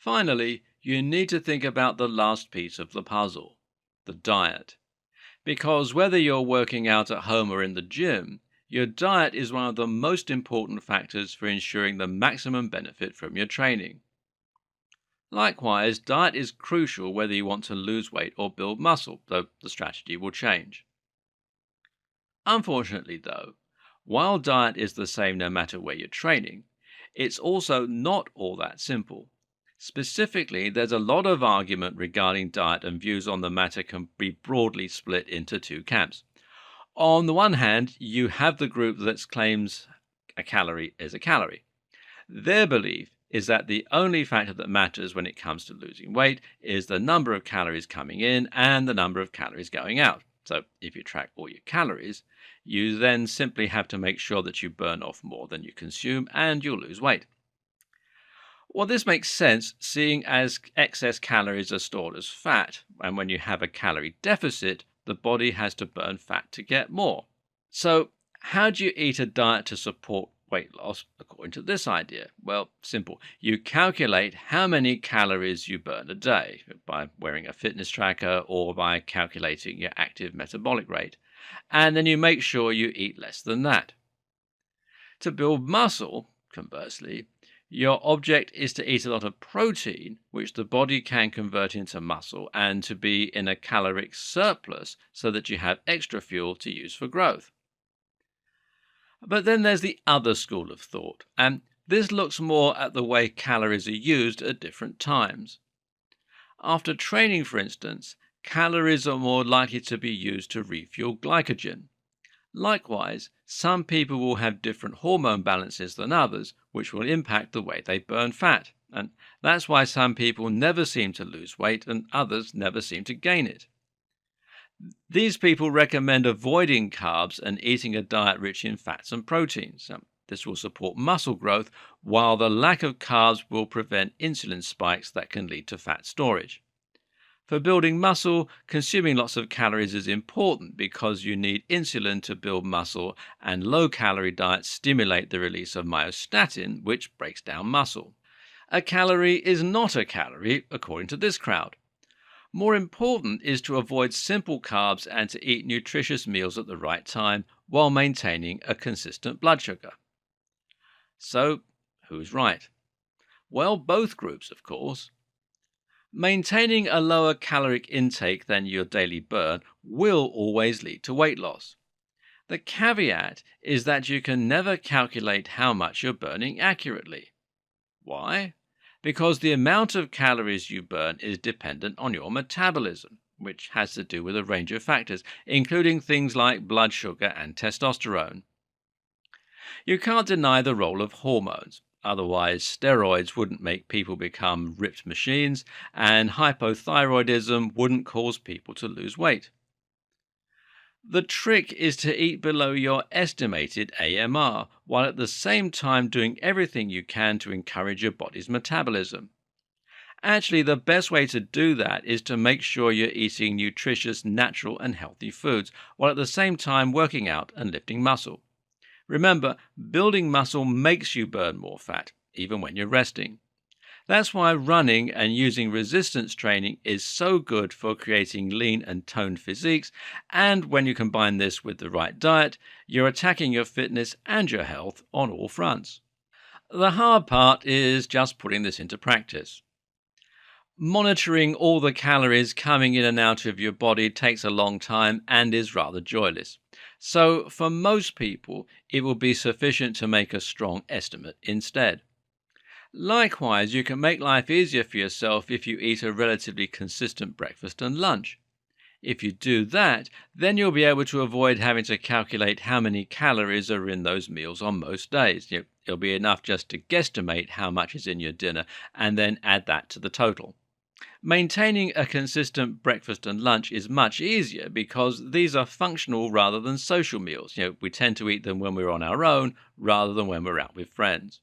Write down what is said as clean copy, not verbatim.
Finally, you need to think about the last piece of the puzzle, the diet. Because whether you're working out at home or in the gym, your diet is one of the most important factors for ensuring the maximum benefit from your training. Likewise, diet is crucial whether you want to lose weight or build muscle, though the strategy will change. Unfortunately, though, while diet is the same no matter where you're training, it's also not all that simple. Specifically, there's a lot of argument regarding diet, and views on the matter can be broadly split into two camps. On the one hand, you have the group that claims a calorie is a calorie. Their belief is that the only factor that matters when it comes to losing weight is the number of calories coming in and the number of calories going out. So if you track all your calories, you then simply have to make sure that you burn off more than you consume and you'll lose weight. Well, this makes sense, seeing as excess calories are stored as fat, and when you have a calorie deficit, the body has to burn fat to get more. So, how do you eat a diet to support weight loss according to this idea? Well, simple. You calculate how many calories you burn a day by wearing a fitness tracker or by calculating your active metabolic rate, and then you make sure you eat less than that. To build muscle, conversely, your object is to eat a lot of protein, which the body can convert into muscle, and to be in a caloric surplus so that you have extra fuel to use for growth. But then there's the other school of thought, and this looks more at the way calories are used at different times. After training, for instance, calories are more likely to be used to refuel glycogen. Likewise, some people will have different hormone balances than others, which will impact the way they burn fat. And that's why some people never seem to lose weight and others never seem to gain it. These people recommend avoiding carbs and eating a diet rich in fats and proteins. This will support muscle growth, while the lack of carbs will prevent insulin spikes that can lead to fat storage. For building muscle, consuming lots of calories is important because you need insulin to build muscle, and low-calorie diets stimulate the release of myostatin, which breaks down muscle. A calorie is not a calorie, according to this crowd. More important is to avoid simple carbs and to eat nutritious meals at the right time while maintaining a consistent blood sugar. So, who's right? Well, both groups, of course. Maintaining a lower caloric intake than your daily burn will always lead to weight loss. The caveat is that you can never calculate how much you're burning accurately. Why? Because the amount of calories you burn is dependent on your metabolism, which has to do with a range of factors, including things like blood sugar and testosterone. You can't deny the role of hormones. Otherwise, steroids wouldn't make people become ripped machines, and hypothyroidism wouldn't cause people to lose weight. The trick is to eat below your estimated AMR, while at the same time doing everything you can to encourage your body's metabolism. Actually, the best way to do that is to make sure you're eating nutritious, natural, and healthy foods, while at the same time working out and lifting muscle. Remember, building muscle makes you burn more fat, even when you're resting. That's why running and using resistance training is so good for creating lean and toned physiques, and when you combine this with the right diet, you're attacking your fitness and your health on all fronts. The hard part is just putting this into practice. Monitoring all the calories coming in and out of your body takes a long time and is rather joyless. So, for most people, it will be sufficient to make a strong estimate instead. Likewise, you can make life easier for yourself if you eat a relatively consistent breakfast and lunch. If you do that, then you'll be able to avoid having to calculate how many calories are in those meals on most days. It'll be enough just to guesstimate how much is in your dinner and then add that to the total. Maintaining a consistent breakfast and lunch is much easier because these are functional rather than social meals. We tend to eat them when we're on our own rather than when we're out with friends.